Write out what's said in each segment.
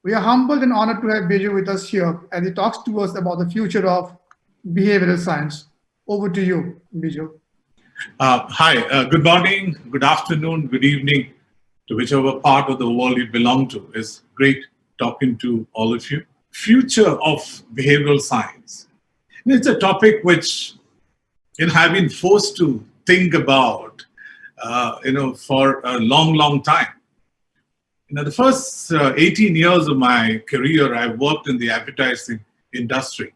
We are humbled and honored to have Biju with us here as he talks to us about the future of behavioral science. Over to you, Biju. Hi, good morning, good afternoon, good evening to whichever part of the world you belong to. It's great talking to all of you. Future of behavioral science. It's a topic which I've been forced to think about, for a long, long time. The first 18 years of my career, I worked in the advertising industry,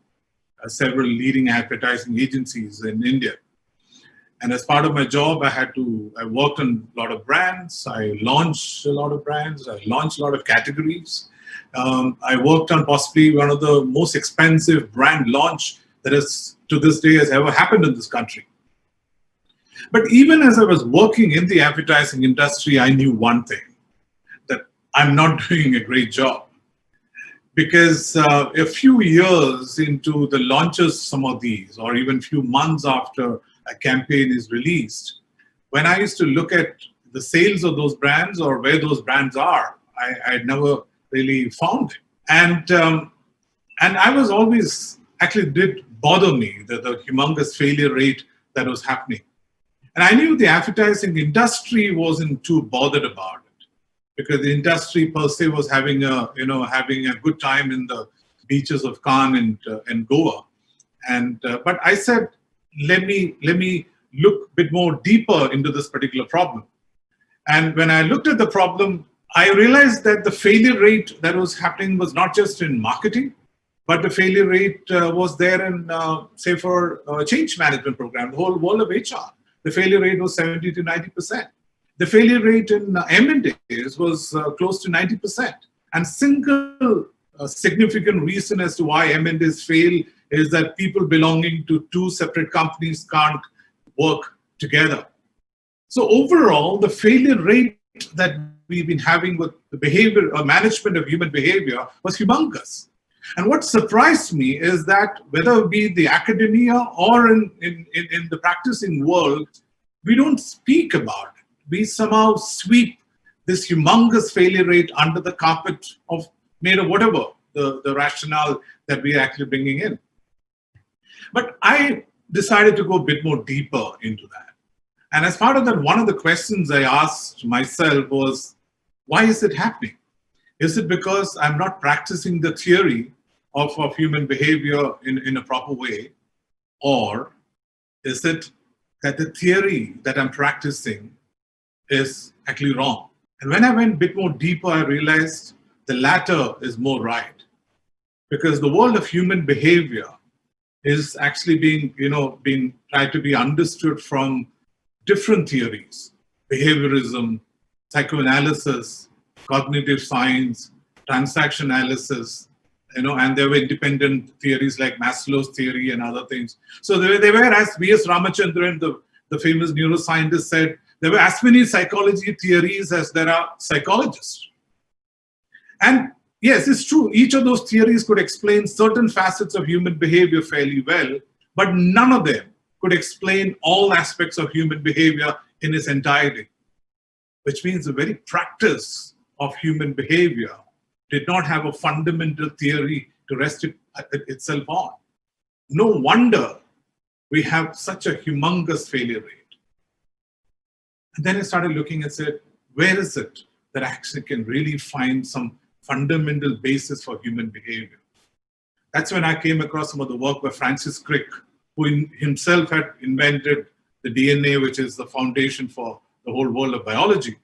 several leading advertising agencies in India. And as part of my job, I worked on a lot of brands. I launched a lot of brands. I launched a lot of categories. I worked on possibly one of the most expensive brand launch that is to this day has ever happened in this country. But even as I was working in the advertising industry, I knew one thing, that I'm not doing a great job. Because a few years into the launches, some of these, or even few months after a campaign is released, when I used to look at the sales of those brands or where those brands are, I never really found it. And I was always, actually did bother me, the humongous failure rate that was happening. And I knew the advertising industry wasn't too bothered about it, because the industry per se was having a good time in the beaches of Cannes and Goa. But I said, let me look a bit more deeper into this particular problem. And when I looked at the problem, I realized that the failure rate that was happening was not just in marketing, but the failure rate was there in, say, for a change management program, the whole world of HR. The failure rate was 70 to 90%. The failure rate in M&As was close to 90%. And single significant reason as to why M&As fail is that people belonging to two separate companies can't work together. So overall, the failure rate that we've been having with the behavior or management of human behavior was humongous. And what surprised me is that whether it be the academia or in the practicing world, we don't speak about it. We somehow sweep this humongous failure rate under the carpet of made of whatever the rationale that we are actually bringing in. But I decided to go a bit more deeper into that. And as part of that, one of the questions I asked myself was, why is it happening? Is it because I'm not practicing the theory of human behavior in a proper way? Or is it that the theory that I'm practicing is actually wrong? And when I went a bit more deeper, I realized the latter is more right. Because the world of human behavior is actually being tried to be understood from different theories: behaviorism, psychoanalysis, cognitive science, transaction analysis, and there were independent theories like Maslow's theory and other things. So they were, as V.S. Ramachandran, the famous neuroscientist, said, there were as many psychology theories as there are psychologists. And yes, it's true, each of those theories could explain certain facets of human behavior fairly well, but none of them could explain all aspects of human behavior in its entirety. Which means the very practice of human behavior did not have a fundamental theory to rest itself on. No wonder we have such a humongous failure rate. And then I started looking and said, where is it that I actually can really find some fundamental basis for human behavior? That's when I came across some of the work by Francis Crick, who himself had invented the DNA, which is the foundation for the whole world of biology.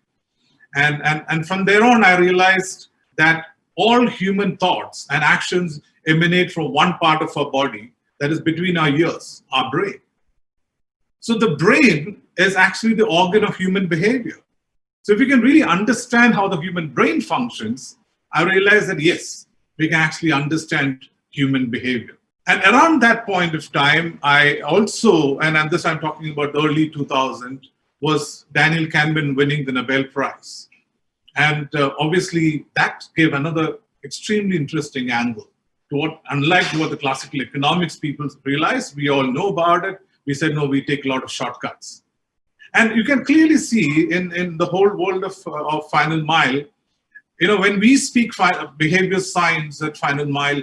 And from there on, I realized that all human thoughts and actions emanate from one part of our body that is between our ears, our brain. So the brain is actually the organ of human behavior. So if we can really understand how the human brain functions, I realized that yes, we can actually understand human behavior. And around that point of time, I also, and I'm talking about the early 2000s, was Daniel Kahneman winning the Nobel Prize. And obviously that gave another extremely interesting angle to what, unlike what the classical economics people realized, we all know about it. We said, no, we take a lot of shortcuts. And you can clearly see in the whole world of final mile, when we speak behavior science at Final Mile,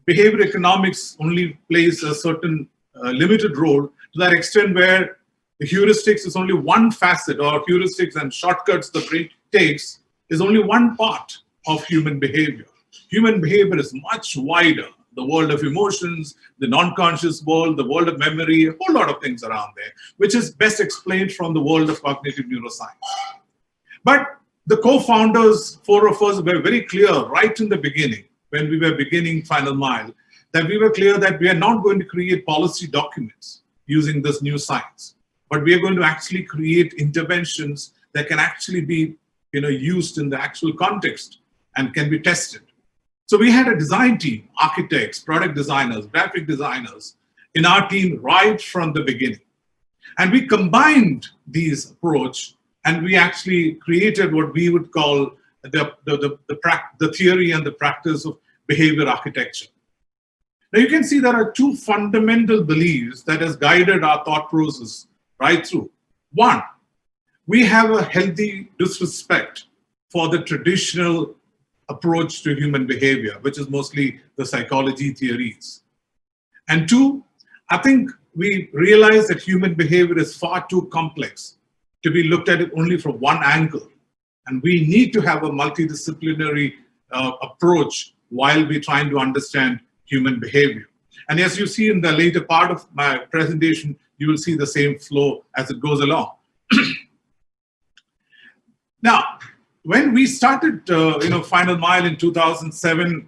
behavior economics only plays a certain limited role to that extent where the heuristics is only one facet, or heuristics and shortcuts the brain takes is only one part of human behavior. Human behavior is much wider. The world of emotions, the non-conscious world, the world of memory, a whole lot of things around there, which is best explained from the world of cognitive neuroscience. But the co-founders, 4 of us, were very clear right in the beginning, when we were beginning Final Mile, that we were clear that we are not going to create policy documents using this new science, but we are going to actually create interventions that can actually be used in the actual context and can be tested. So we had a design team, architects, product designers, graphic designers in our team right from the beginning. And we combined these approach, and we actually created what we would call the theory and the practice of behavior architecture. Now you can see there are 2 fundamental beliefs that has guided our thought process right through. One, we have a healthy disrespect for the traditional approach to human behavior, which is mostly the psychology theories. And 2, I think we realize that human behavior is far too complex to be looked at it only from one angle. And we need to have a multidisciplinary approach while we're trying to understand human behavior. And as you see in the later part of my presentation, you will see the same flow as it goes along. Now, when we started, Final Mile in 2007,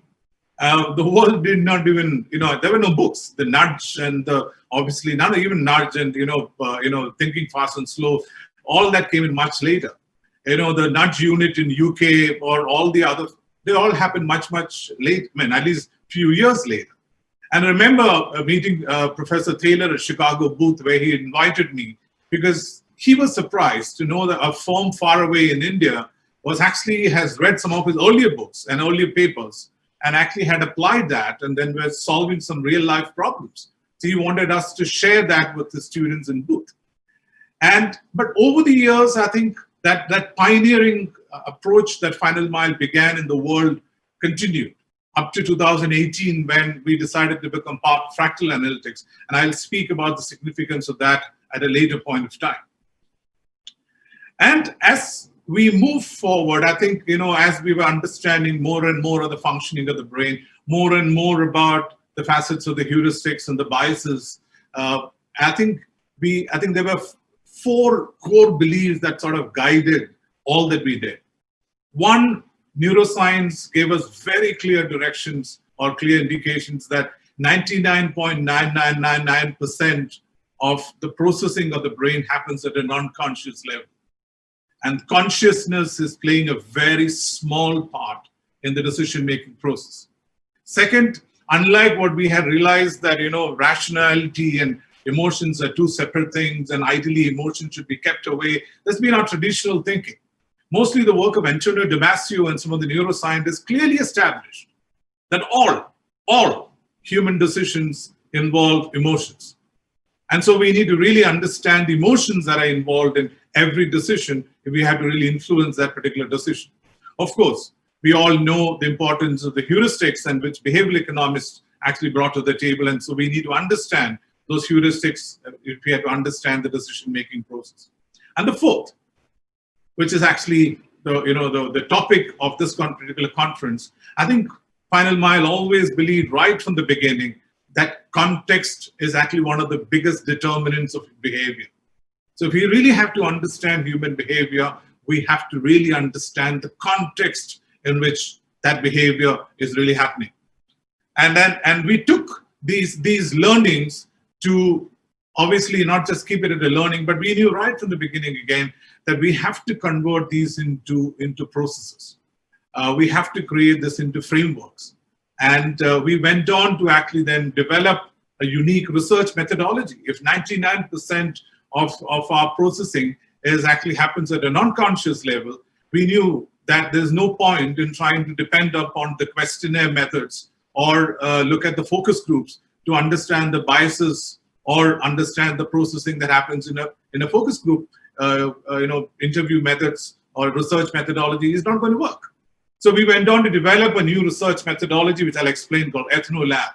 the world did not even, there were no books. The nudge and obviously not even nudge and, thinking fast and slow, all that came in much later. The nudge unit in UK or all the other, they all happened much late, at least few years later. And I remember meeting Professor Taylor at Chicago booth where he invited me because he was surprised to know that a firm far away in India has read some of his earlier books and earlier papers and actually had applied that and then were solving some real life problems. So he wanted us to share that with the students in booth. But over the years, I think that pioneering approach that Final Mile began in the world continued up to 2018 when we decided to become part of fractal analytics. And I'll speak about the significance of that at a later point of time. And as we move forward, I think, as we were understanding more and more of the functioning of the brain, more and more about the facets of the heuristics and the biases, I think there were 4 core beliefs that sort of guided all that we did. One, neuroscience gave us very clear directions or clear indications that 99.9999% of the processing of the brain happens at a non-conscious level. And consciousness is playing a very small part in the decision-making process. Second, unlike what we had realized that, rationality and emotions are 2 separate things and ideally emotions should be kept away, that's been our traditional thinking. Mostly the work of Antonio Damasio and some of the neuroscientists clearly established that all human decisions involve emotions. And so we need to really understand the emotions that are involved in every decision if we have to really influence that particular decision. Of course, we all know the importance of the heuristics and which behavioral economists actually brought to the table. And so we need to understand those heuristics if we have to understand the decision-making process. And the 4th, which is actually the topic of this particular conference, I think Final Mile always believed right from the beginning that context is actually one of the biggest determinants of behavior. So if we really have to understand human behavior, we have to really understand the context in which that behavior is really happening. And we took these learnings to obviously not just keep it at a learning, but we knew right from the beginning again that we have to convert these into processes. We have to create this into frameworks. And we went on to actually then develop a unique research methodology. If 99% of our processing actually happens at a non-conscious level, we knew that there's no point in trying to depend upon the questionnaire methods or look at the focus groups to understand the biases or understand the processing that happens in a focus group. Interview methods or research methodology is not going to work. So we went on to develop a new research methodology, which I'll explain, called Ethno Lab.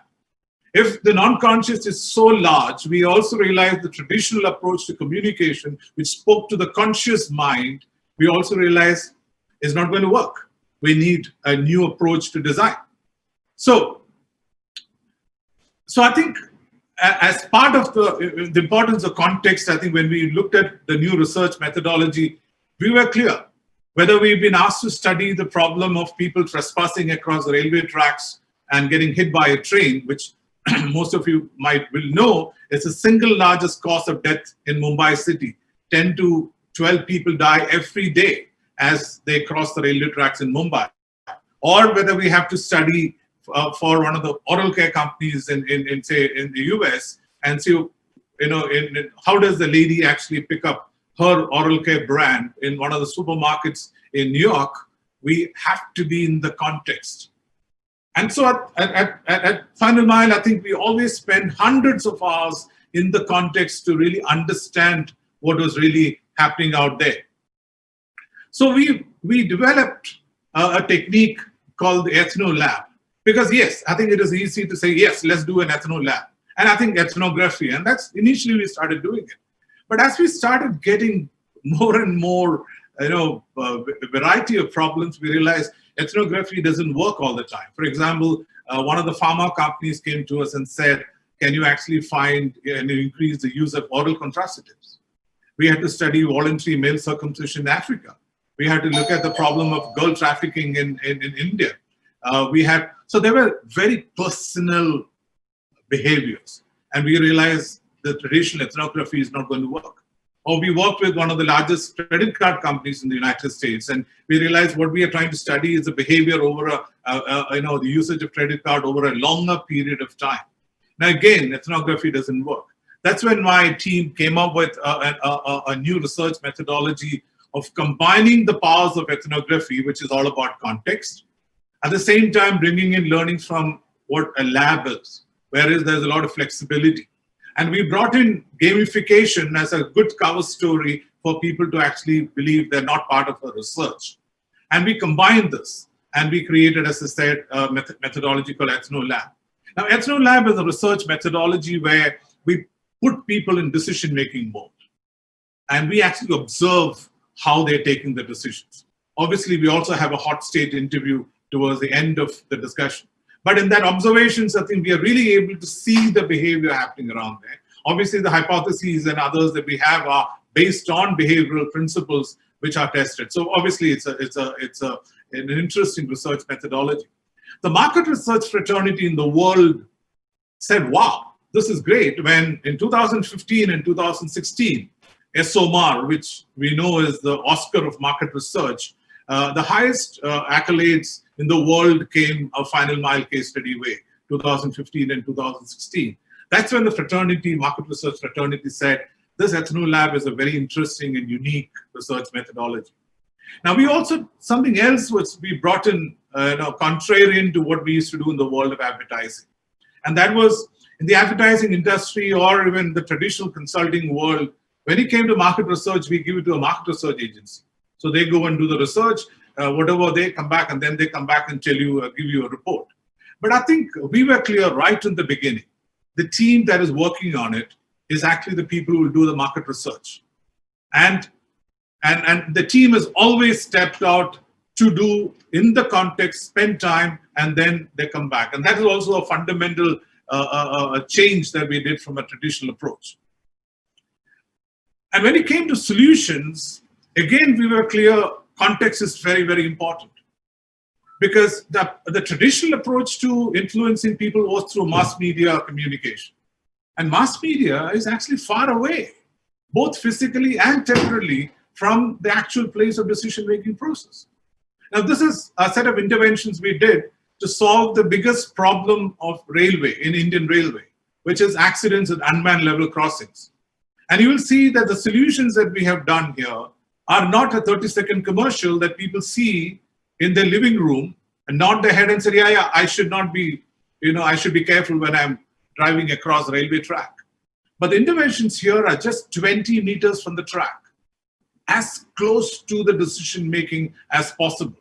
If the non-conscious is so large, we also realized the traditional approach to communication, which spoke to the conscious mind, we also realized is not going to work. We need a new approach to design. So I think as part of the importance of context, I think when we looked at the new research methodology, we were clear. Whether we've been asked to study the problem of people trespassing across railway tracks and getting hit by a train, which most of you will know, is the single largest cause of death in Mumbai city. 10 to 12 people die every day as they cross the railway tracks in Mumbai. Or whether we have to study for one of the oral care companies in the US and see, how does the lady actually pick up her oral care brand in one of the supermarkets in New York. We have to be in the context. And so at Final Mile, I think we always spend hundreds of hours in the context to really understand what was really happening out there. So we developed a technique called the Ethno Lab. Because yes, I think it is easy to say, yes, let's do an Ethno Lab. And I think ethnography, and that's initially we started doing it. But as we started getting more and more, variety of problems, we realized ethnography doesn't work all the time. For example, one of the pharma companies came to us and said, can you actually find and increase the use of oral contraceptives? We had to study voluntary male circumcision in Africa. We had to look at the problem of girl trafficking in India. So there were very personal behaviors. And we realized the traditional ethnography is not going to work. Or we worked with one of the largest credit card companies in the United States, and we realized what we are trying to study is the behavior over the usage of credit card over a longer period of time. Now again, ethnography doesn't work. That's when my team came up with a new research methodology of combining the powers of ethnography, which is all about context, at the same time bringing in learnings from what a lab is, whereas there's a lot of flexibility. And we brought in gamification as a good cover story for people to actually believe they're not part of a research. And we combined this, and we created, as I said, a methodology called Ethno Lab. Now, Ethno Lab is a research methodology where we put people in decision-making mode. And we actually observe how they're taking the decisions. Obviously, we also have a hot state interview towards the end of the discussion. But in that observations, I think we are really able to see the behavior happening around there. Obviously, the hypotheses and others that we have are based on behavioral principles which are tested. So obviously, it's an interesting research methodology. The market research fraternity in the world said, wow, this is great. When in 2015 and 2016, SOMAR, which we know is the Oscar of market research, the highest accolades in the world came a Final Mile case study way, 2015 and 2016. That's when the fraternity, market research fraternity, said, this Ethno Lab is a very interesting and unique research methodology. Now, we also, something else which we brought in, contrarian to what we used to do in the world of advertising. And that was in the advertising industry or even the traditional consulting world, when it came to market research, we give it to a market research agency. So they go and do the research, whatever they come back, and then they come back and tell you, give you a report. But I think we were clear right in the beginning. The team that is working on it is actually the people who will do the market research. And the team has always stepped out to do in the context, spend time, and then they come back. And that is also a fundamental change that we did from a traditional approach. And when it came to solutions, again, we were clear, context is very, very important. Because the traditional approach to influencing people was through mass media communication. And mass media is actually far away, both physically and temporally, from the actual place of decision-making process. Now, this is a set of interventions we did to solve the biggest problem of railway, in Indian railway, which is accidents at unmanned level crossings. And you will see that the solutions that we have done here are not a 30-second commercial that people see in their living room and nod their head and say, yeah, I should not be, I should be careful when I'm driving across a railway track. But the interventions here are just 20 meters from the track, as close to the decision-making as possible.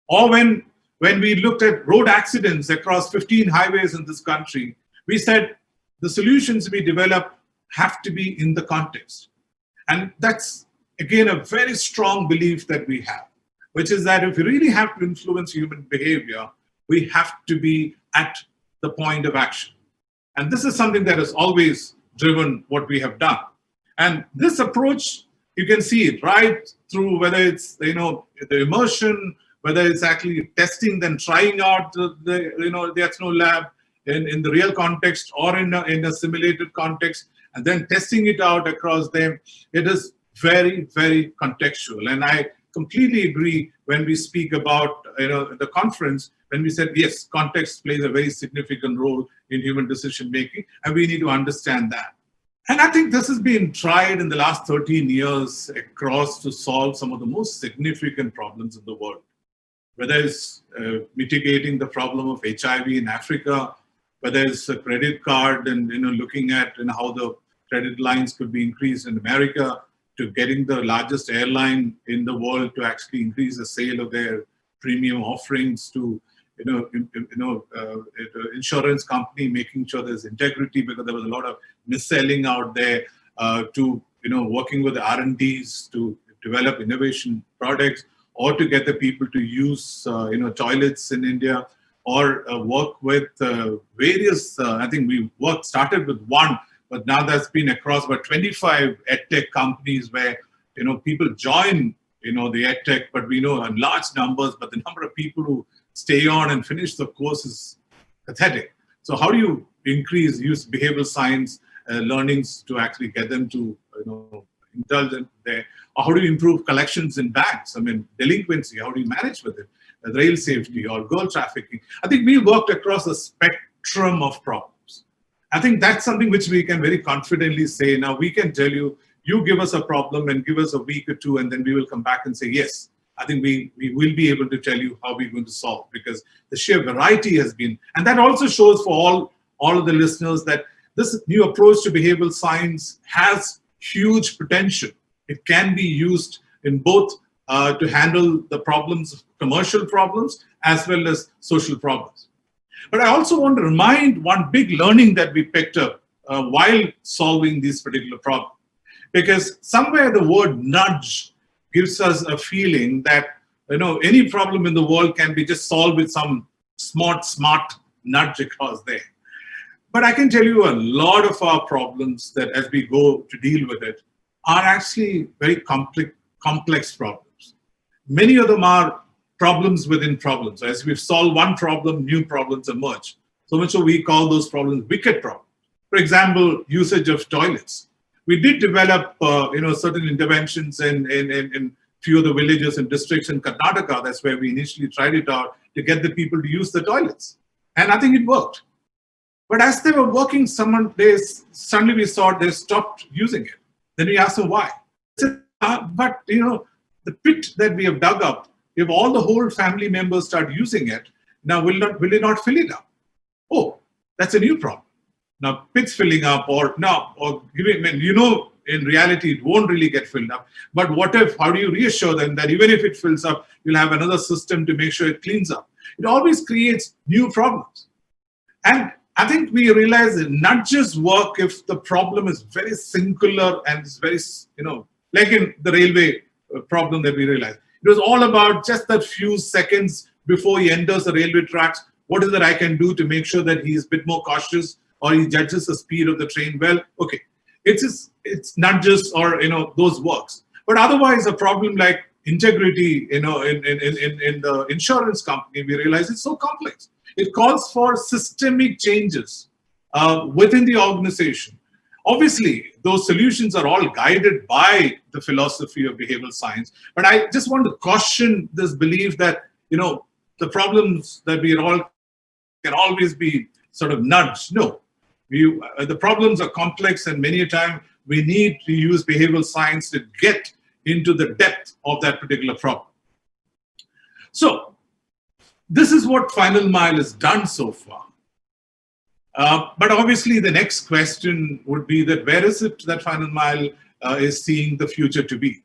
Or when we looked at road accidents across 15 highways in this country, we said the solutions we develop have to be in the context. And that's, again, a very strong belief that we have, which is that if we really have to influence human behavior, we have to be at the point of action. And this is something that has always driven what we have done. And this approach, you can see it right through, whether it's, the immersion, whether it's actually testing, then trying out the Ethno Lab in the real context or in a simulated context, and then testing it out across them. It is very, very contextual. And I completely agree when we speak about the conference, when we said, yes, context plays a very significant role in human decision making, and we need to understand that. And I think this has been tried in the last 13 years across to solve some of the most significant problems in the world, whether it's mitigating the problem of HIV in Africa, whether it's a credit card and looking at how the credit lines could be increased in America, to getting the largest airline in the world to actually increase the sale of their premium offerings, to insurance company making sure there's integrity because there was a lot of mis-selling out there, to working with the R&Ds to develop innovation products, or to get the people to use toilets in India, or work with various. I think we started with one, but now that's been across about 25 edtech companies where people join the edtech, but we know in large numbers, but the number of people who stay on and finish the course is pathetic. So how do you use behavioral science learnings to actually get them to indulge in there? Or how do you improve collections in banks? I mean, delinquency, how do you manage with it? Rail safety or girl trafficking. I think we worked across a spectrum of problems. I think that's something which we can very confidently say. Now we can tell you, you give us a problem and give us a week or two, and then we will come back and say, yes, I think we will be able to tell you how we're going to solve, because the sheer variety has been, and that also shows for all of the listeners that this new approach to behavioral science has huge potential. It can be used in both to handle the problems, commercial problems, as well as social problems. But I also want to remind one big learning that we picked up while solving these particular problems. Because somewhere the word nudge gives us a feeling that any problem in the world can be just solved with some smart nudge across there. But I can tell you a lot of our problems that as we go to deal with it are actually very complex problems. Many of them are problems within problems. As we've solved one problem, new problems emerge. So much so we call those problems wicked problems. For example, usage of toilets. We did develop certain interventions in few of the villages and districts in Karnataka. That's where we initially tried it out to get the people to use the toilets. And I think it worked. But as they were working, suddenly we saw they stopped using it. Then we asked them why. They said, but the pit that we have dug up, if all the whole family members start using it, now will it not fill it up? Oh, that's a new problem. Now pits filling up, in reality it won't really get filled up. But how do you reassure them that even if it fills up, you'll have another system to make sure it cleans up? It always creates new problems. And I think we realize that nudges work if the problem is very singular and it's very, like in the railway problem that we realized. It was all about just that few seconds before he enters the railway tracks. What is it I can do to make sure that he's a bit more cautious, or he judges the speed of the train well? Okay, it's nudges or those works. But otherwise, a problem like integrity, in the insurance company, we realize it's so complex. It calls for systemic changes within the organization. Obviously, those solutions are all guided by the philosophy of behavioral science. But I just want to caution this belief that the problems that we all can always be sort of nudged. No, the problems are complex, and many a time we need to use behavioral science to get into the depth of that particular problem. So this is what Final Mile has done so far. But obviously the next question would be that where is it that Final Mile is seeing the future to be?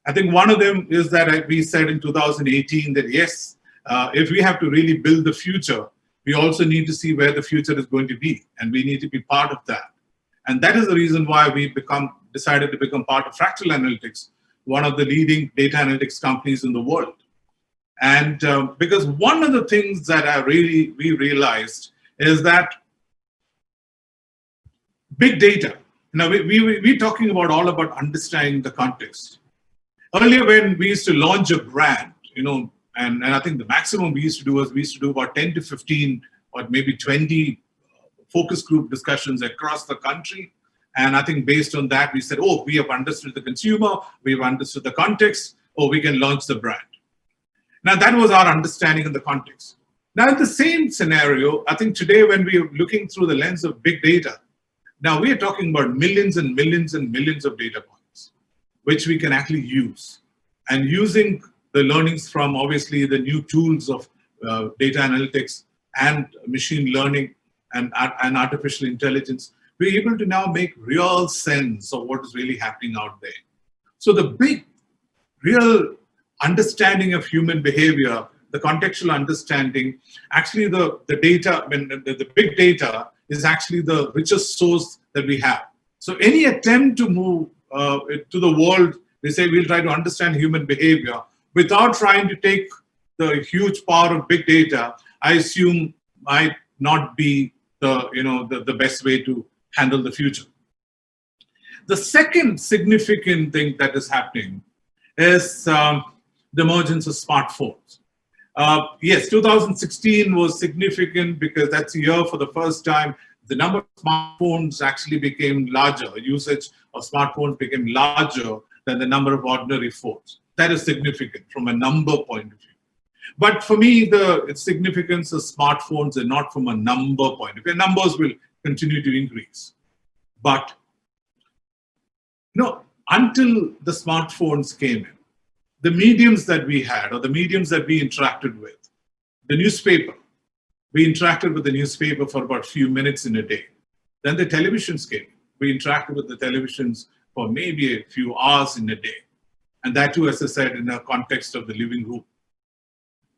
I think one of them is that we said in 2018 that yes, if we have to really build the future, we also need to see where the future is going to be, and we need to be part of that. And that is the reason why we decided to become part of Fractal Analytics, one of the leading data analytics companies in the world. And because one of the things that we realized is that big data. Now we're talking about all about understanding the context. Earlier, when we used to launch a brand, and I think the maximum we used to do was we used to do about 10 to 15 or maybe 20 focus group discussions across the country. And I think based on that, we said, oh, we have understood the consumer, we've understood the context, oh, we can launch the brand. Now, that was our understanding in the context. Now, in the same scenario, I think today when we are looking through the lens of big data, now we are talking about millions and millions and millions of data points, which we can actually use. And using the learnings from obviously the new tools of data analytics and machine learning and artificial intelligence, we're able to now make real sense of what is really happening out there. So the big, real understanding of human behavior, the contextual understanding, actually the data, the big data is actually the richest source that we have. So any attempt to move to the world, they say we'll try to understand human behavior without trying to take the huge power of big data, I assume might not be the best way to handle the future. The second significant thing that is happening is the emergence of smartphones. Yes, 2016 was significant because that's a year for the first time the number of smartphones actually became larger. Usage of smartphones became larger than the number of ordinary phones. That is significant from a number point of view. But for me, the significance of smartphones is not from a number point of view. Numbers will continue to increase. But until the smartphones came in, the mediums that we had or the mediums that we interacted with, the newspaper, we interacted with the newspaper for about a few minutes in a day. Then the televisions came. We interacted with the televisions for maybe a few hours in a day. And that too, as I said, in the context of the living room.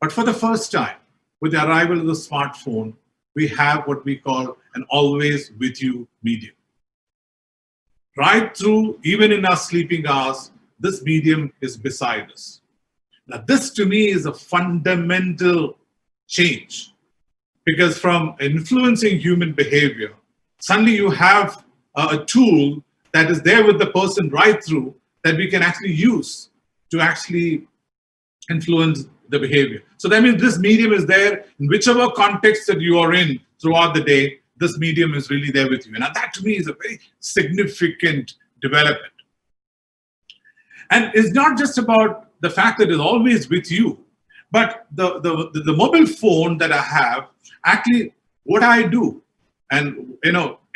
But for the first time, with the arrival of the smartphone, we have what we call an always with you medium. Right through, even in our sleeping hours, this medium is beside us. Now, this to me is a fundamental change, because from influencing human behavior, suddenly you have a tool that is there with the person right through that we can actually use to actually influence the behavior. So that means this medium is there in whichever context that you are in throughout the day, this medium is really there with you. And that to me is a very significant development. And it's not just about the fact that it's always with you, but the mobile phone that I have, actually what I do, and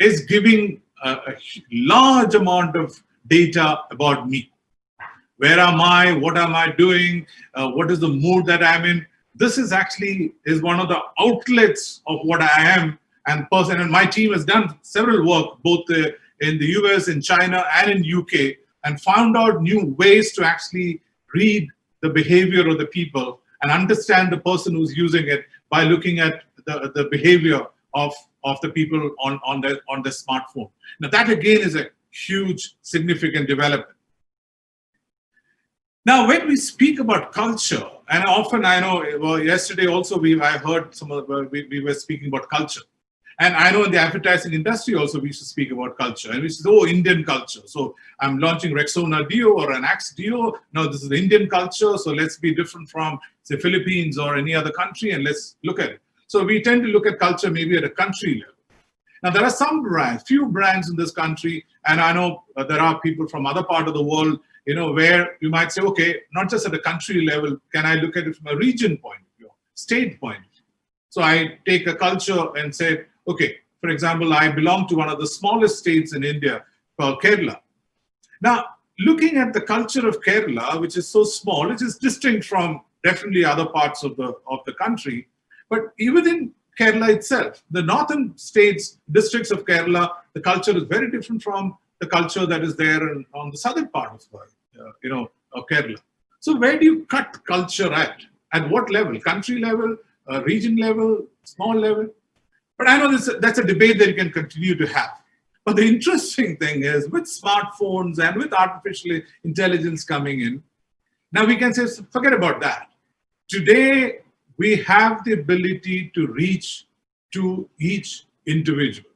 is giving a large amount of data about me. Where am I? What am I doing? What is the mood that I'm in? This is one of the outlets of what I am and person. And my team has done several work, both in the US, in China, and in UK, and found out new ways to actually read the behavior of the people and understand the person who's using it by looking at the behavior of the people on the smartphone. Now that again is a huge, significant development. Now, when we speak about culture, and often I know, yesterday also I heard we were speaking about culture. And I know in the advertising industry also we used to speak about culture. And we said, oh, Indian culture. So I'm launching Rexona Dio or an Axe Dio. No, this is the Indian culture. So let's be different from, say, Philippines or any other country, and let's look at it. So we tend to look at culture maybe at a country level. Now, there are some brands, few brands in this country, and I know there are people from other part of the world, where you might say, okay, not just at a country level, can I look at it from a region point of view, state point of view? So I take a culture and say, okay, for example, I belong to one of the smallest states in India called Kerala. Now, looking at the culture of Kerala, which is so small, it is distinct from definitely other parts of the country, but even in Kerala itself, the northern states, districts of Kerala, the culture is very different from the culture that is there on the southern part of or Kerala. So where do you cut culture at? At what level? Country level, region level, small level? But I know that's a debate that you can continue to have. But the interesting thing is, with smartphones and with artificial intelligence coming in, now we can say, forget about that. Today, we have the ability to reach to each individual.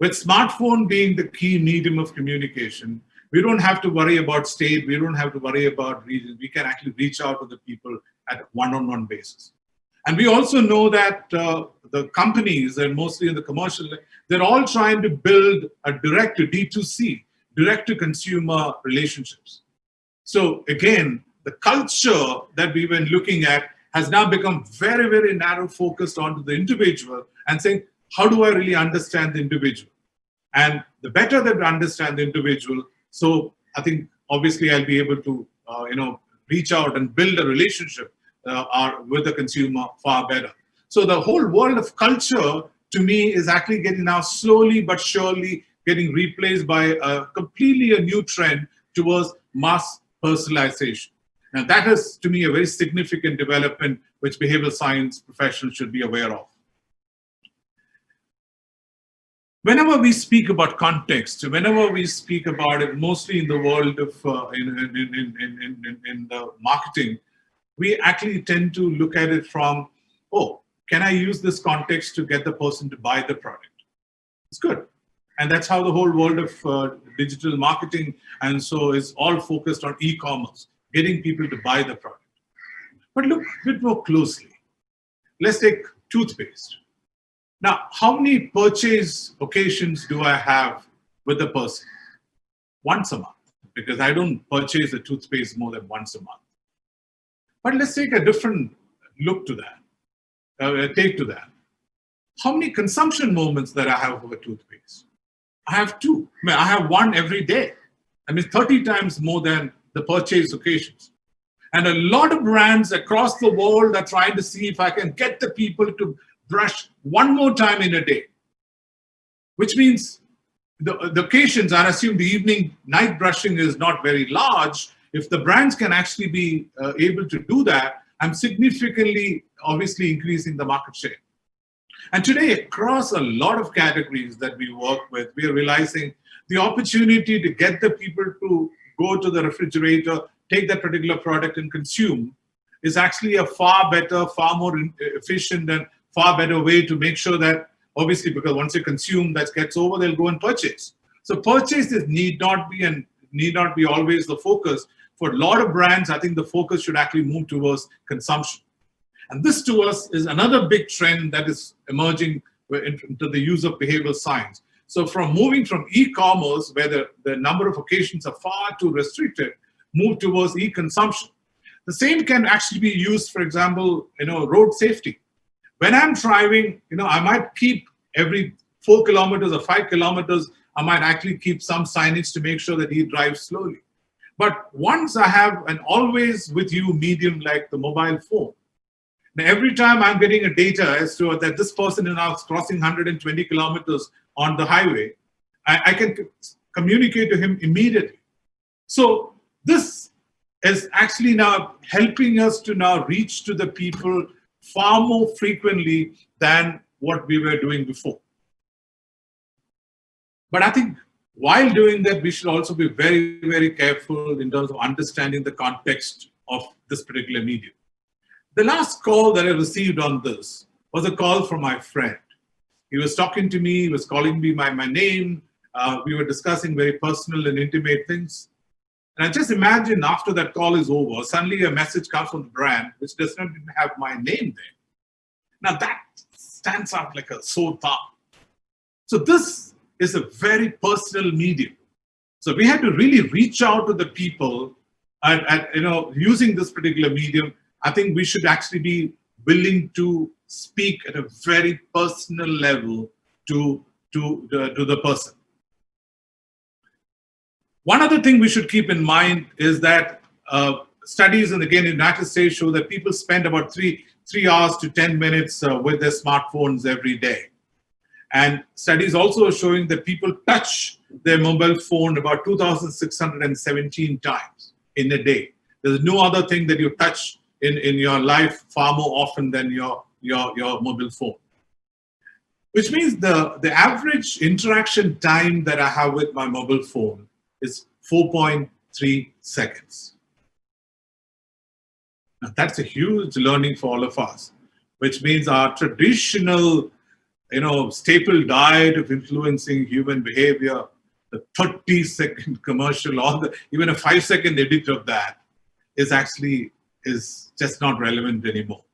With smartphone being the key medium of communication, we don't have to worry about state, we don't have to worry about region. We can actually reach out to the people at a one-on-one basis. And we also know that the companies, and mostly in the commercial, they're all trying to build a direct to D2C, direct to consumer relationships. So again, the culture that we've been looking at has now become very, very narrow focused onto the individual and saying, how do I really understand the individual? And the better that we understand the individual, so I think obviously I'll be able to reach out and build a relationship with the consumer far better. So the whole world of culture to me is actually getting now slowly but surely getting replaced by a completely new trend towards mass personalization. Now that is to me a very significant development which behavioral science professionals should be aware of. Whenever we speak about context, whenever we speak about it, mostly in the world of in the marketing, we actually tend to look at it from, oh, can I use this context to get the person to buy the product? It's good. And that's how the whole world of digital marketing and so is all focused on e-commerce, getting people to buy the product. But look a bit more closely. Let's take toothpaste. Now, how many purchase occasions do I have with the person? Once a month, because I don't purchase the toothpaste more than once a month. But let's take a different look to that. How many consumption moments that I have of a toothpaste? I have two. I have one every day. 30 times more than the purchase occasions. And a lot of brands across the world are trying to see if I can get the people to brush one more time in a day. Which means the occasions, I assume the evening, night brushing is not very large. If the brands can actually be able to do that, I'm significantly, obviously, increasing the market share. And today, across a lot of categories that we work with, we are realizing the opportunity to get the people to go to the refrigerator, take that particular product and consume is actually a far better, far more efficient and far better way to make sure that, obviously, because once you consume, that gets over, they'll go and purchase. So purchase need not be always the focus. For a lot of brands, I think the focus should actually move towards consumption. And this to us is another big trend that is emerging into the use of behavioral science. So from moving from e-commerce, where the number of occasions are far too restricted, move towards e-consumption. The same can actually be used, for example, road safety. When I'm driving, I might keep every 4 kilometers or 5 kilometers, I might actually keep some signage to make sure that he drives slowly. But once I have an always with you medium like the mobile phone, now every time I'm getting a data as to that this person is now crossing 120 kilometers on the highway, I can communicate to him immediately. So this is actually now helping us to now reach to the people far more frequently than what we were doing before. But I think while doing that, we should also be very, very careful in terms of understanding the context of this particular medium. The last call that I received on this was a call from my friend. He was talking to me, he was calling me by my name. We were discussing very personal and intimate things. And I just imagine after that call is over, suddenly a message comes from the brand which does not even have my name there. Now that stands out like a sore thumb. So this is a very personal medium. So we had to really reach out to the people and using this particular medium. I think we should actually be willing to speak at a very personal level to the person. One other thing we should keep in mind is that studies, and again in the United States, show that people spend about 3 hours to 10 minutes with their smartphones every day. And studies also are showing that people touch their mobile phone about 2,617 times in a day. There's no other thing that you touch in your life far more often than your mobile phone. Which means the average interaction time that I have with my mobile phone is 4.3 seconds. Now, that's a huge learning for all of us, which means our traditional, staple diet of influencing human behavior, the 30-second commercial or even a 5-second edit of that is just not relevant anymore.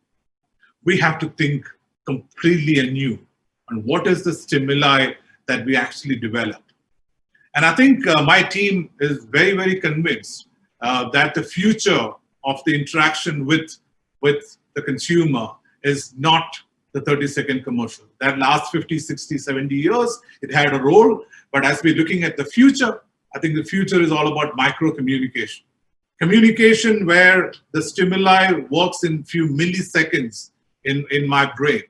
We have to think completely anew on what is the stimuli that we actually develop. And I think my team is very, very convinced that the future of the interaction with the consumer is not the 30-second commercial. That last 50, 60, 70 years, it had a role. But as we're looking at the future, I think the future is all about micro-communication. Communication where the stimuli works in few milliseconds in my brain,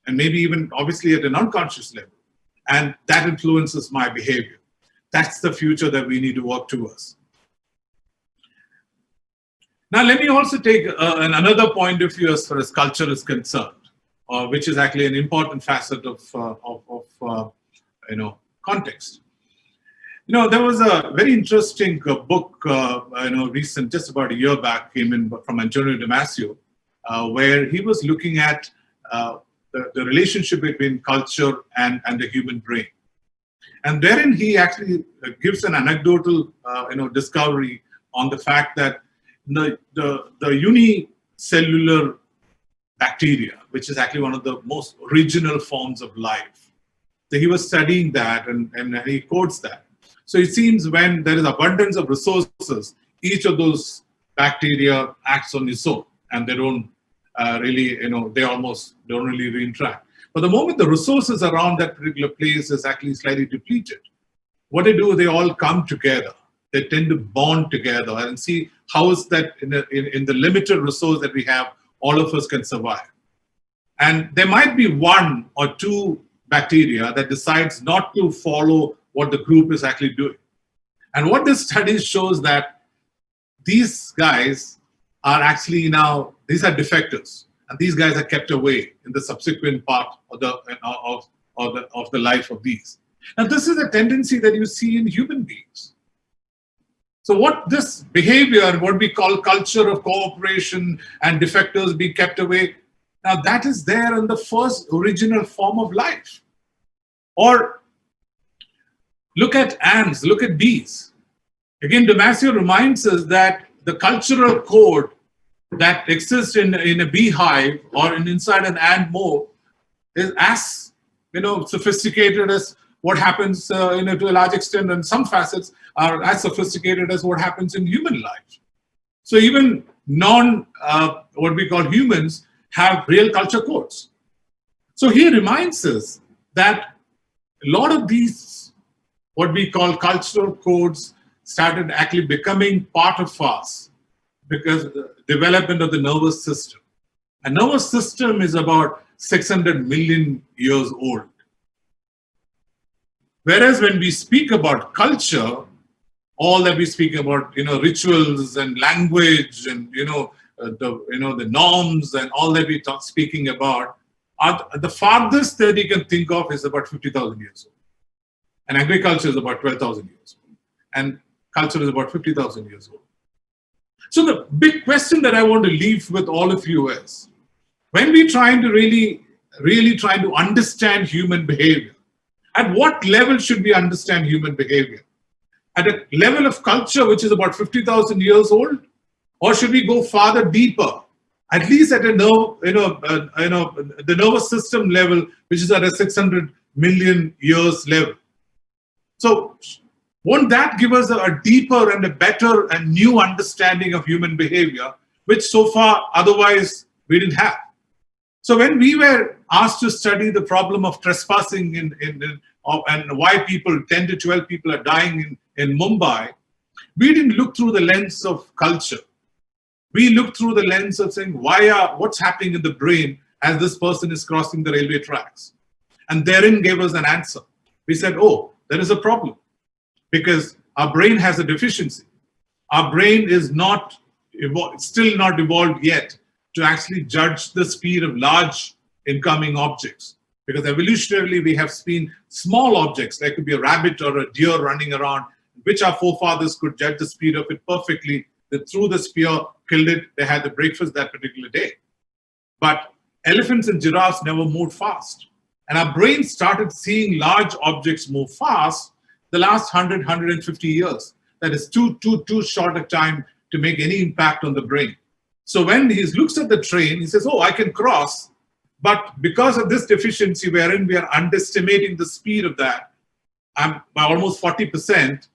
and maybe even obviously at an unconscious level. And that influences my behavior. That's the future that we need to work towards. Now, let me also take another point of view as far as culture is concerned, which is actually an important facet of context. There was a very interesting book, recent, just about a year back, came in from Antonio Damasio, where he was looking at the relationship between culture and the human brain. And therein he actually gives an anecdotal, discovery on the fact that the unicellular bacteria, which is actually one of the most original forms of life. So he was studying that and he quotes that. So it seems when there is abundance of resources, each of those bacteria acts on its own, and they don't really, they almost don't really interact. But the moment the resources around that particular place is actually slightly depleted, what they do, they all come together. They tend to bond together and see how is that in the limited resource that we have, all of us can survive. And there might be one or two bacteria that decides not to follow what the group is actually doing. And what this study shows that these guys are actually now, these are defectors, and these guys are kept away in the subsequent part of the life of these. And this is a tendency that you see in human beings. So what this behavior, what we call culture of cooperation and defectors being kept away, now that is there in the first original form of life. Or look at ants, look at bees. Again, Damasio reminds us that the cultural code that exists in a beehive or inside an ant mob is as sophisticated as what happens to a large extent, and some facets are as sophisticated as what happens in human life. So even what we call humans have real culture codes. So he reminds us that a lot of these, what we call cultural codes, started actually becoming part of us because of the development of the nervous system. A nervous system is about 600 million years old. Whereas when we speak about culture, all that we speak about, rituals and language and, the norms and all that we speaking about, the farthest that you can think of is about 50,000 years old. And agriculture is about 12,000 years old. And culture is about 50,000 years old. So the big question that I want to leave with all of you is, when we trying to really trying to understand human behavior, at what level should we understand human behavior? At a level of culture, which is about 50,000 years old, or should we go farther deeper, at least at a the nervous system level, which is at a 600 million years level? So won't that give us a deeper and a better and new understanding of human behavior, which so far otherwise we didn't have? So when we were asked to study the problem of trespassing and why 10 to 12 people are dying in Mumbai, we didn't look through the lens of culture. We looked through the lens of saying, what's happening in the brain as this person is crossing the railway tracks? And therein gave us an answer. We said, oh, there is a problem. because our brain has a deficiency. Our brain is not still not evolved yet to actually judge the speed of large incoming objects. Because evolutionarily, we have seen small objects, like could be a rabbit or a deer running around, which our forefathers could judge the speed of it perfectly. They threw the spear, killed it, they had the breakfast that particular day. But elephants and giraffes never moved fast. And our brain started seeing large objects move fast the last 100, 150 years. That is too short a time to make any impact on the brain. So when he looks at the train, he says, oh, I can cross. But because of this deficiency wherein we are underestimating the speed of that, I'm by almost 40%.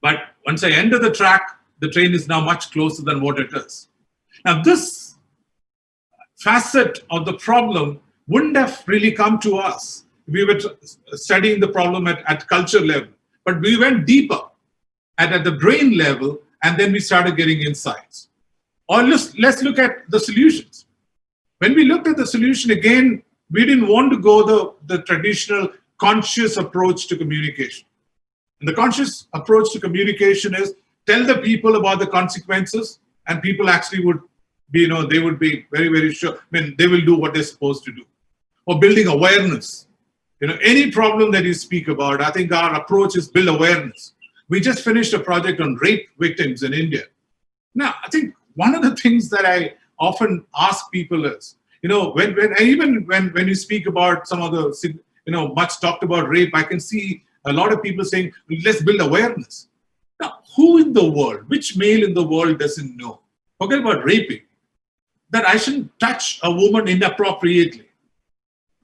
But once I enter the track, the train is now much closer than what it is. Now, this facet of the problem wouldn't have really come to us if we were studying the problem at culture level. But we went deeper at the brain level, and then we started getting insights. Or let's look at the solutions. When we looked at the solution, again, we didn't want to go the traditional conscious approach to communication. And the conscious approach to communication is tell the people about the consequences, and people actually would be, they would be very, very sure. I mean, they will do what they're supposed to do. Or building awareness. Any problem that you speak about, I think our approach is build awareness. We just finished a project on rape victims in India. Now, I think one of the things that I often ask people is, when you speak about some of the, much talked about rape, I can see a lot of people saying, let's build awareness. Now, who in the world, which male in the world doesn't know, forget about raping, that I shouldn't touch a woman inappropriately?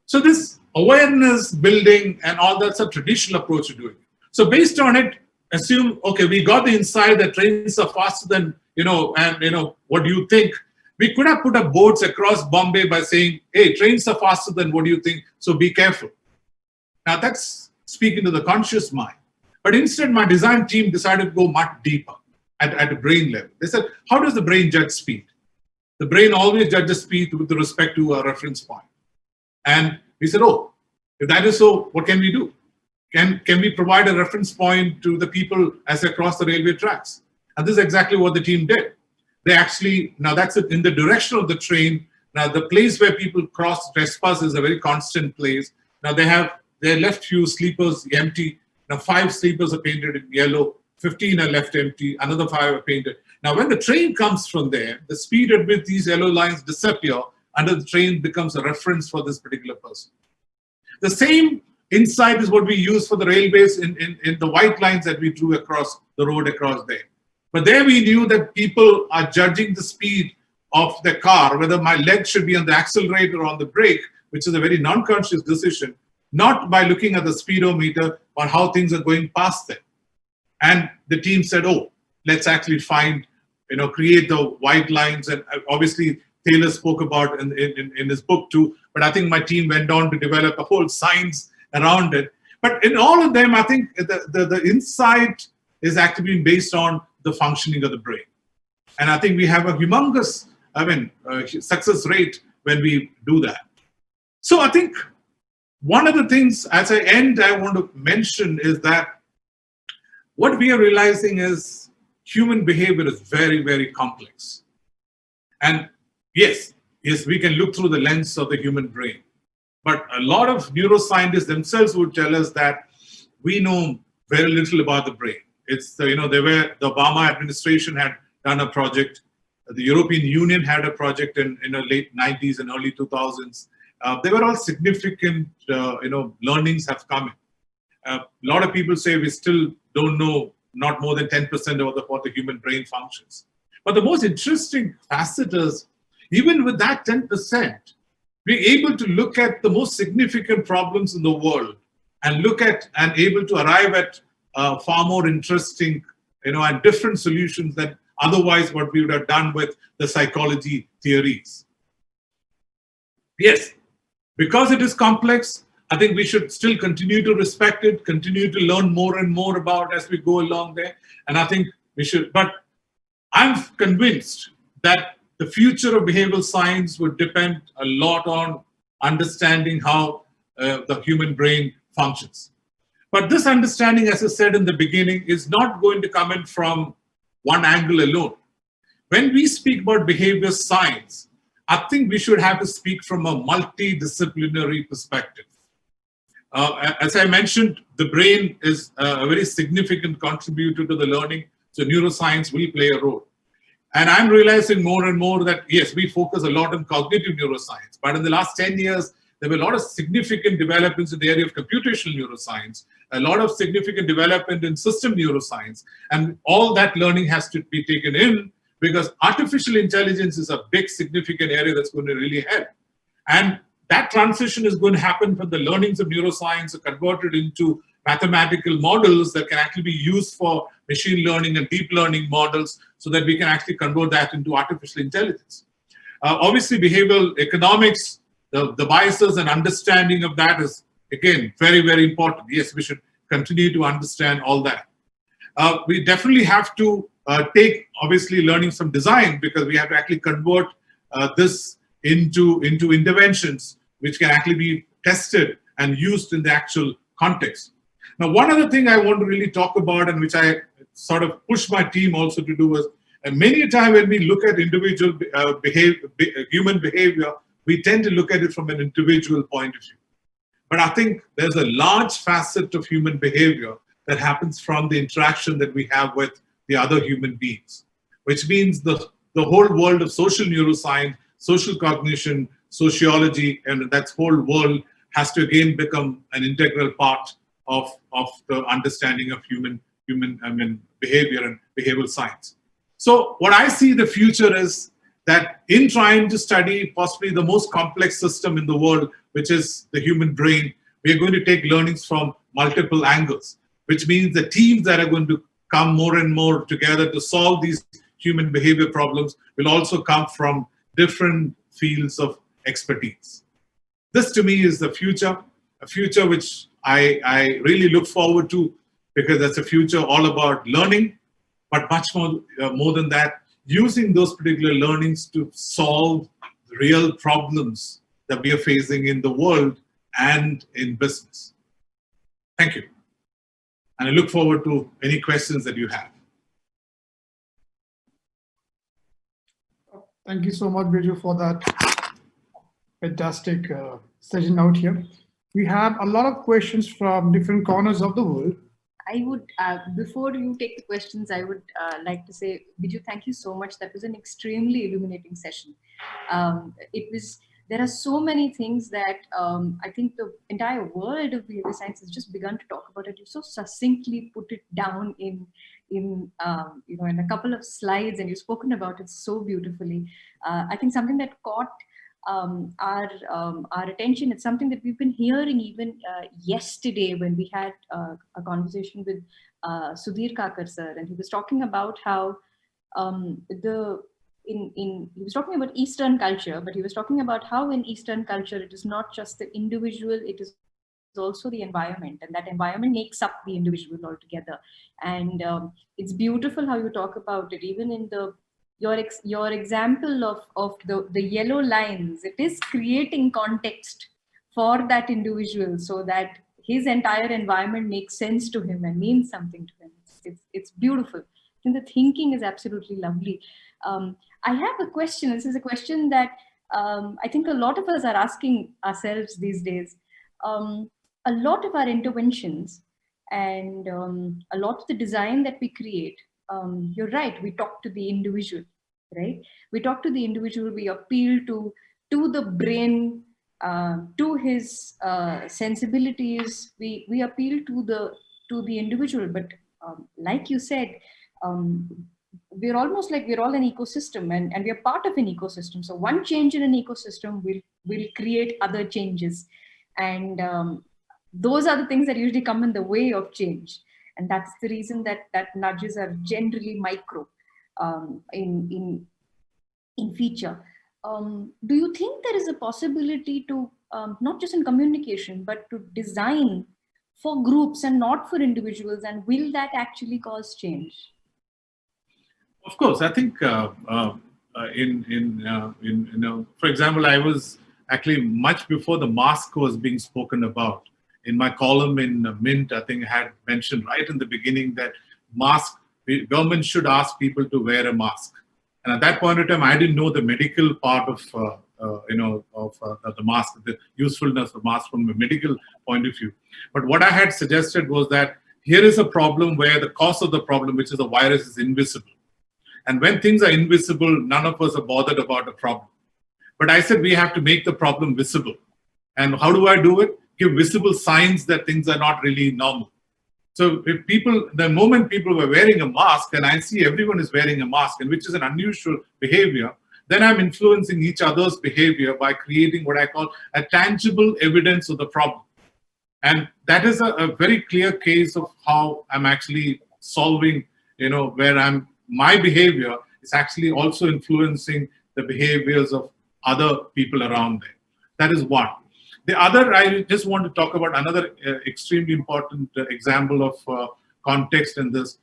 So this awareness building and all that's a traditional approach to doing it. So based on it, assume, okay, we got the insight that trains are faster than, what do you think? We could have put up boards across Bombay by saying, hey, trains are faster than what do you think, so be careful. Now that's speaking to the conscious mind. But instead, my design team decided to go much deeper at a brain level. They said, how does the brain judge speed? The brain always judges speed with respect to a reference point. And we said, oh, if that is so, what can we do? Can we provide a reference point to the people as they cross the railway tracks? And this is exactly what the team did. They actually, now that's it, in the direction of the train. Now the place where people cross trespass is a very constant place. Now they left few sleepers empty. Now 5 sleepers are painted in yellow, 15 are left empty, another 5 are painted. Now when the train comes from there, the speed at which these yellow lines disappear under the train becomes a reference for this particular person. The same insight is what we use for the railways in the white lines that we drew across the road across there. But there we knew that people are judging the speed of the car, whether my leg should be on the accelerator or on the brake, which is a very non-conscious decision, not by looking at the speedometer, but how things are going past them. And the team said, oh, let's actually find, create the white lines. And obviously, Taylor spoke about in his book too, but I think my team went on to develop a whole science around it. But in all of them, I think the insight is actually based on the functioning of the brain. And I think we have a humongous, success rate when we do that. So I think one of the things as I end, I want to mention is that what we are realizing is human behavior is very, very complex. And yes, we can look through the lens of the human brain. But a lot of neuroscientists themselves would tell us that we know very little about the brain. It's the Obama administration had done a project. The European Union had a project in the late 90s and early 2000s. They were all significant, learnings have come in. A lot of people say we still don't know not more than 10% of what the human brain functions. But the most interesting facet is, even with that 10%, we're able to look at the most significant problems in the world and look at and able to arrive at far more interesting, and different solutions than otherwise what we would have done with the psychology theories. Yes, because it is complex, I think we should still continue to respect it, continue to learn more and more about as we go along there. And I think we should, but I'm convinced that the future of behavioral science would depend a lot on understanding how the human brain functions. But this understanding, as I said in the beginning, is not going to come in from one angle alone. When we speak about behavior science, I think we should have to speak from a multidisciplinary perspective. As I mentioned, the brain is a very significant contributor to the learning, so neuroscience will play a role. And I'm realizing more and more that, yes, we focus a lot on cognitive neuroscience, but in the last 10 years, there were a lot of significant developments in the area of computational neuroscience, a lot of significant development in system neuroscience, and all that learning has to be taken in because artificial intelligence is a big, significant area that's going to really help. And that transition is going to happen when the learnings of neuroscience are converted into mathematical models that can actually be used for machine learning and deep learning models so that we can actually convert that into artificial intelligence. Obviously, behavioral economics, the biases and understanding of that is, again, very, very important. Yes, we should continue to understand all that. We definitely have to take, obviously, learning from design because we have to actually convert this into interventions which can actually be tested and used in the actual context. Now, one other thing I want to really talk about and which I sort of push my team also to do is, many a time when we look at individual human behavior, we tend to look at it from an individual point of view. But I think there's a large facet of human behavior that happens from the interaction that we have with the other human beings, which means the whole world of social neuroscience, social cognition, sociology, and that whole world has to again become an integral part of the understanding of human behavior and behavioral science. So what I see the future is that in trying to study possibly the most complex system in the world, which is the human brain, we are going to take learnings from multiple angles, which means the teams that are going to come more and more together to solve these human behavior problems will also come from different fields of expertise. This to me is the future, a future which I really look forward to because that's a future all about learning, but much more than that, using those particular learnings to solve real problems that we are facing in the world and in business. Thank you. And I look forward to any questions that you have. Thank you so much, Biju, for that fantastic session out here. We have a lot of questions from different corners of the world. I would, before you take the questions, I would like to say, Biju, thank you so much. That was an extremely illuminating session. There are so many things that I think the entire world of behavior science has just begun to talk about it. You so succinctly put it down in a couple of slides, and you've spoken about it so beautifully. I think something that caught our attention, it's something that we've been hearing even yesterday when we had a conversation with Sudhir Kakar sir, and he was talking about how he was talking about Eastern culture, but he was talking about how in Eastern culture it is not just the individual, it is also the environment, and that environment makes up the individual altogether. And it's beautiful how you talk about it, even in your example of the yellow lines. It is creating context for that individual so that his entire environment makes sense to him and means something to him. It's beautiful. I think the thinking is absolutely lovely. I have a question. This is a question that I think a lot of us are asking ourselves these days. A lot of our interventions and a lot of the design that we create, you're right, we talk to the individual, right? We talk to the individual, we appeal to the brain, to his sensibilities, we appeal to the individual. But like you said, we're almost like we're all an ecosystem, and we're part of an ecosystem. So one change in an ecosystem will create other changes. And those are the things that usually come in the way of change. And that's the reason that nudges are generally micro in feature. Do you think there is a possibility to, not just in communication, but to design for groups and not for individuals? And will that actually cause change? Of course, I think for example, I was actually much before the mask was being spoken about. in my column in Mint, I think I had mentioned right in the beginning that government should ask people to wear a mask. And at that point in time, I didn't know the medical part of the mask, the usefulness of mask from a medical point of view. But what I had suggested was that here is a problem where the cause of the problem, which is a virus, is invisible. And when things are invisible, none of us are bothered about the problem. But I said we have to make the problem visible. And how do I do it? Give visible signs that things are not really normal. So if the moment people were wearing a mask, and I see everyone is wearing a mask, and which is an unusual behavior, then I'm influencing each other's behavior by creating what I call a tangible evidence of the problem. And that is a very clear case of how I'm actually solving, where my behavior is actually also influencing the behaviors of other people around there. That is one. The other, I just want to talk about another extremely important example of context in this.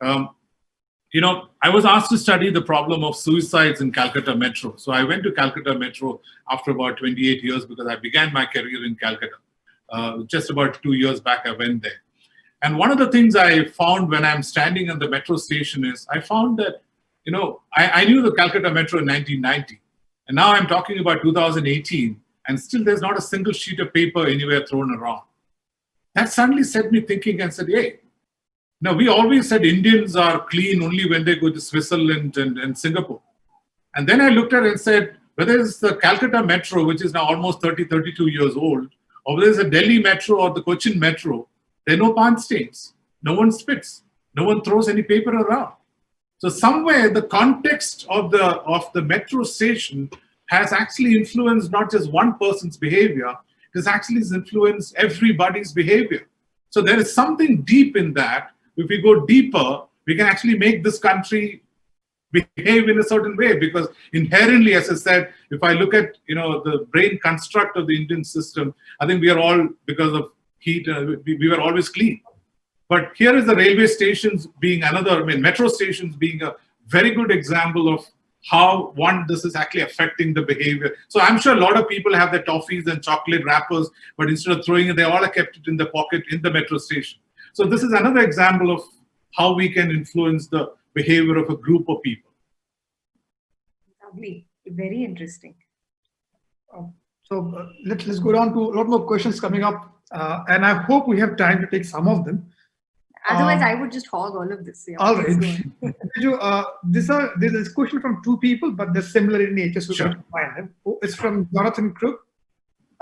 I was asked to study the problem of suicides in Calcutta Metro. So I went to Calcutta Metro after about 28 years because I began my career in Calcutta. Just about 2 years back, I went there. And one of the things I found when I'm standing at the metro station is I found that, I knew the Calcutta Metro in 1990. And now I'm talking about 2018. And still there's not a single sheet of paper anywhere thrown around. That suddenly set me thinking and said, hey, now we always said Indians are clean only when they go to Switzerland and Singapore. And then I looked at it and said, whether it's the Calcutta Metro, which is now almost 32 years old, or whether it's the Delhi Metro or the Cochin Metro, there are no pan stains. No one spits. No one throws any paper around. So somewhere the context of the metro station has actually influenced not just one person's behavior, it has actually influenced everybody's behavior. So there is something deep in that. If we go deeper, we can actually make this country behave in a certain way, because inherently, as I said, if I look at the brain construct of the Indian system, I think we are all, because of heat, we were always clean. But here is the railway stations being metro stations being a very good example of how this is actually affecting the behavior. So I'm sure a lot of people have their toffees and chocolate wrappers, but instead of throwing it, they all are kept it in the pocket in the metro station. So this is another example of how we can influence the behavior of a group of people. Lovely, very interesting. So let's go down to a lot more questions coming up, and I hope we have time to take some of them. Otherwise, I would just hog all of this. Yeah, all right. There's a question from two people, but they're similar in nature, so sure. Find them. It's from Jonathan Cook,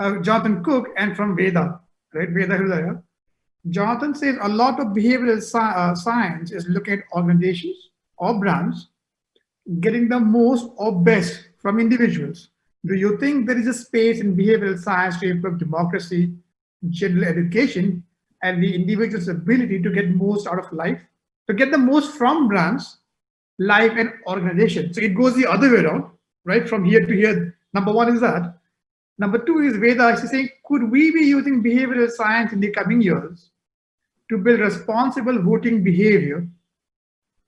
and from Veda, right? Veda Hridaya. Jonathan says a lot of behavioral science is looking at organizations or brands getting the most or best from individuals. Do you think there is a space in behavioral science to improve democracy, general education, and the individual's ability to get most out of life, to get the most from brands, life, and organization? So it goes the other way around, right? From here to here. Number one is that. Number two is Veda. She's saying, could we be using behavioral science in the coming years to build responsible voting behavior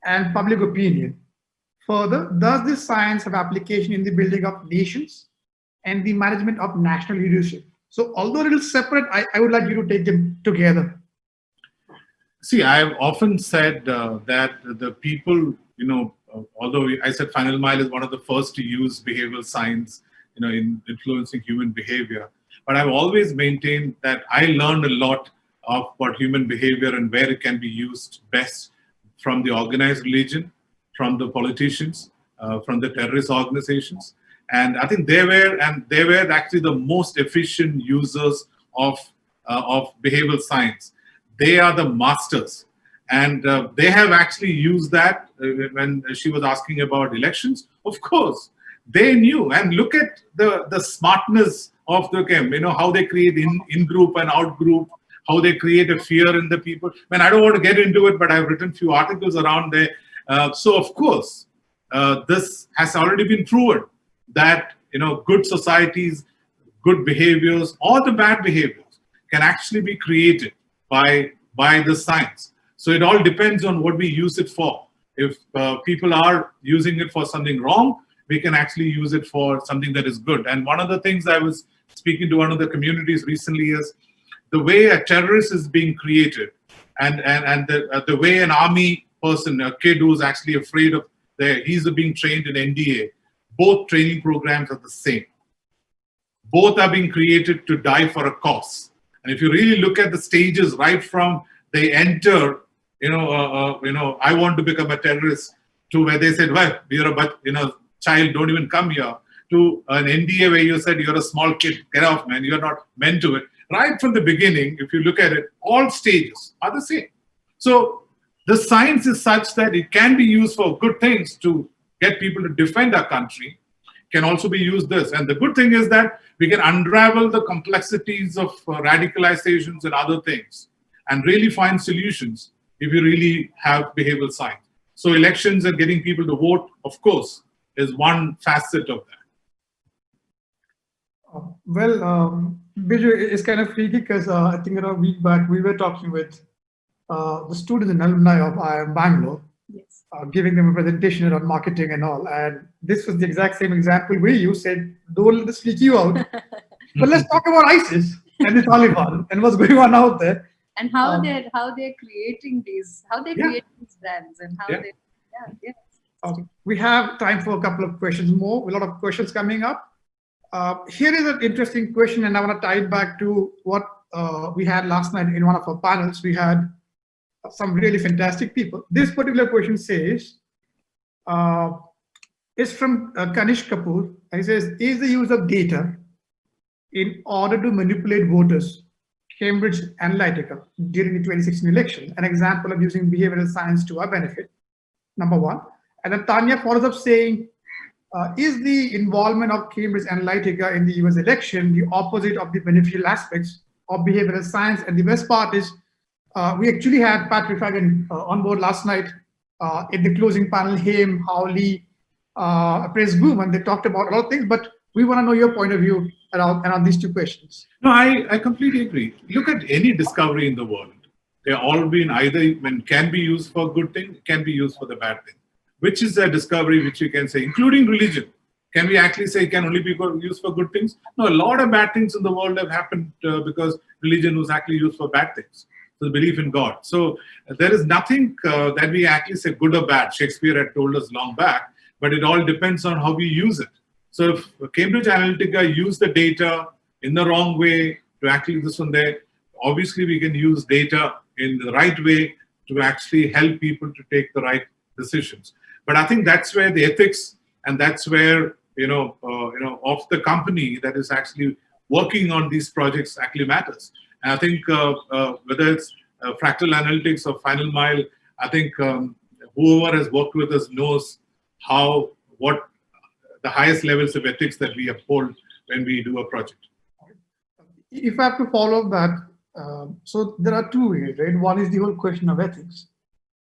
and public opinion? Further, does this science have application in the building of nations and the management of national leadership? So although it is separate, I would like you to take them together. See, I have often said that the people, although I said Final Mile is one of the first to use behavioral science, in influencing human behavior, but I've always maintained that I learned a lot about human behavior and where it can be used best from the organized religion, from the politicians, from the terrorist organizations. And I think they were actually the most efficient users of behavioral science. They are the masters. And they have actually used that when she was asking about elections. Of course, they knew. And look at the smartness of the game, how they create in-group and out-group, how they create a fear in the people. I don't want to get into it, but I've written a few articles around there. So of course, this has already been proven that good societies, good behaviors, or the bad behaviors can actually be created by the science. So it all depends on what we use it for. If people are using it for something wrong, we can actually use it for something that is good. And one of the things I was speaking to one of the communities recently is, the way a terrorist is being created and the way an army person, a kid who's actually afraid of he's being trained in NDA, both training programs are the same. Both are being created to die for a cause. And if you really look at the stages right from they enter, I want to become a terrorist, to where they said, well, you're a child, don't even come here, to an NDA where you said you're a small kid, get off, man, you're not meant to it. Right from the beginning, if you look at it, all stages are the same. So the science is such that it can be used for good things to get people to defend our country, can also be used this. And the good thing is that we can unravel the complexities of radicalizations and other things and really find solutions if you really have behavioral science. So elections and getting people to vote, of course, is one facet of that. Well, Biju, it's kind of freaky because I think a week back we were talking with the students and alumni of IIM Bangalore, yes. Giving them a presentation around marketing and all. And this was the exact same example we used, said, don't let this freak you out, but let's talk about ISIS and the Taliban and what's going on out there. And how they're creating these brands and how we have time for a couple of questions more, a lot of questions coming up. Here is an interesting question, and I want to tie it back to what we had last night in one of our panels. We had some really fantastic people. This particular question says, it's from Kanish Kapoor. He says, is the use of data in order to manipulate voters Cambridge Analytica during the 2016 election an example of using behavioral science to our benefit? Number one. And then Tanya follows up saying, is the involvement of Cambridge Analytica in the US election the opposite of the beneficial aspects of behavioral science? And the best part is, we actually had Patrick Fagan on board last night in the closing panel, him, Howley, Press Boom, and they talked about a lot of things, but we want to know your point of view around these two questions. No, I completely agree. Look at any discovery in the world. They're all been either can be used for good thing, can be used for the bad thing. Which is a discovery which you can say, including religion. Can we actually say it can only be used for good things? No, a lot of bad things in the world have happened because religion was actually used for bad things. So the belief in God. So there is nothing that we actually say good or bad. Shakespeare had told us long back, but it all depends on how we use it. So if Cambridge Analytica used the data in the wrong way to actually this one there, obviously we can use data in the right way to actually help people to take the right decisions. But I think that's where the ethics and that's where of the company that is actually working on these projects actually matters. And I think whether it's Fractal Analytics or Final Mile, I think whoever has worked with us knows what the highest levels of ethics that we uphold when we do a project. If I have to follow that, so there are two ways, right? One is the whole question of ethics.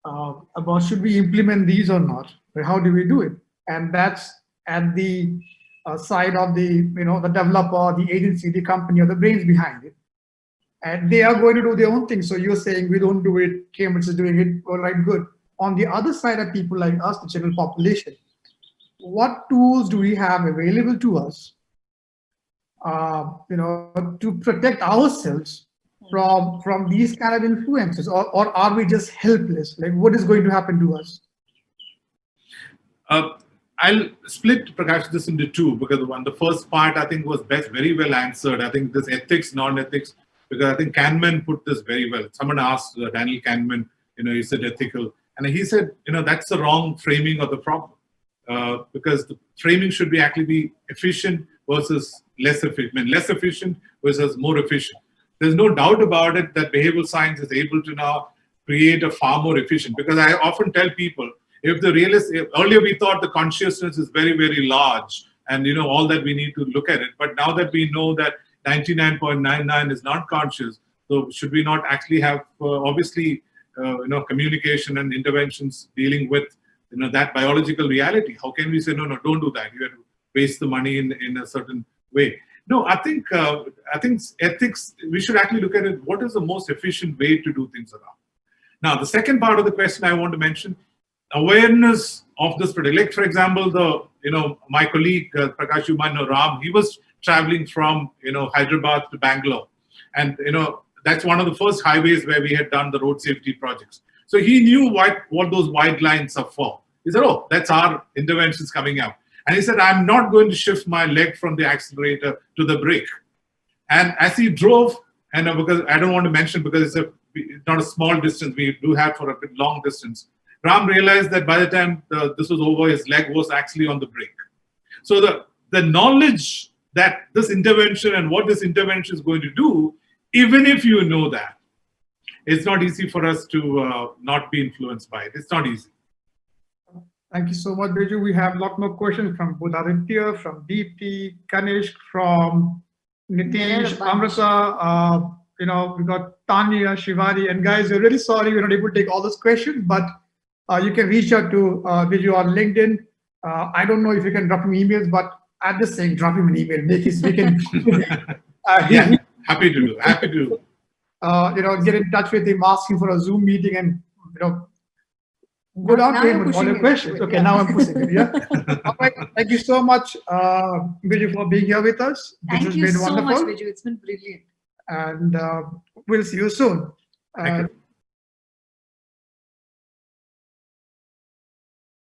About should we implement these or not? Right? How do we do it? And that's at the side of the the developer, the agency, the company, or the brains behind it. And they are going to do their own thing. So you're saying we don't do it, Cambridge is doing it, all right, good. On the other side of people like us, the general population, what tools do we have available to us, to protect ourselves from these kind of influences, or are we just helpless? Like, what is going to happen to us? I'll split, Prakash, this into two, because the first part I think was very well answered. I think this ethics, non-ethics, because I think Kahneman put this very well. Someone asked Daniel Kahneman, he said ethical, and he said, that's the wrong framing of the problem, because the framing should be actually be efficient versus less efficient, less efficient versus more efficient. There's no doubt about it that behavioral science is able to now create a far more efficient, because I often tell people, earlier we thought the consciousness is very, very large and all that we need to look at it. But now that we know that 99.99 is not conscious, so should we not actually have obviously communication and interventions dealing with that biological reality? How can we say no, don't do that? You have to waste the money in a certain way. No, I think ethics, we should actually look at it. What is the most efficient way to do things around? Now, the second part of the question I want to mention, awareness of this product. Like, for example, my colleague, Prakash, you might know Ram, he was traveling from, Hyderabad to Bangalore. And, that's one of the first highways where we had done the road safety projects. So he knew what those wide lines are for. He said, oh, that's our interventions coming out. And he said, I'm not going to shift my leg from the accelerator to the brake. And as he drove, and because I don't want to mention, because it's not a small distance, we do have for a long distance, Ram realized that by the time this was over, his leg was actually on the brake. So the knowledge that this intervention and what this intervention is going to do, even if you know that, it's not easy for us to not be influenced by it. It's not easy. Thank you so much, Biju. We have a lot more questions from Budharitya, from Deepti, Kanishk, from Nitish, Amrita. We got Tanya, Shivari, and guys, we're really sorry we're not able to take all those questions, but you can reach out to Biju on LinkedIn. I don't know if you can drop him emails, but at this thing, drop him an email. Make his weekend. Yeah, happy to do. Happy to. Get in touch with him, ask him for a Zoom meeting, and go down to him with all your questions. Okay, now I'm pushing it. Yeah. All right. Thank you so much, Biju, for being here with us. Thank you so much, Biju. It's been brilliant. And we'll see you soon.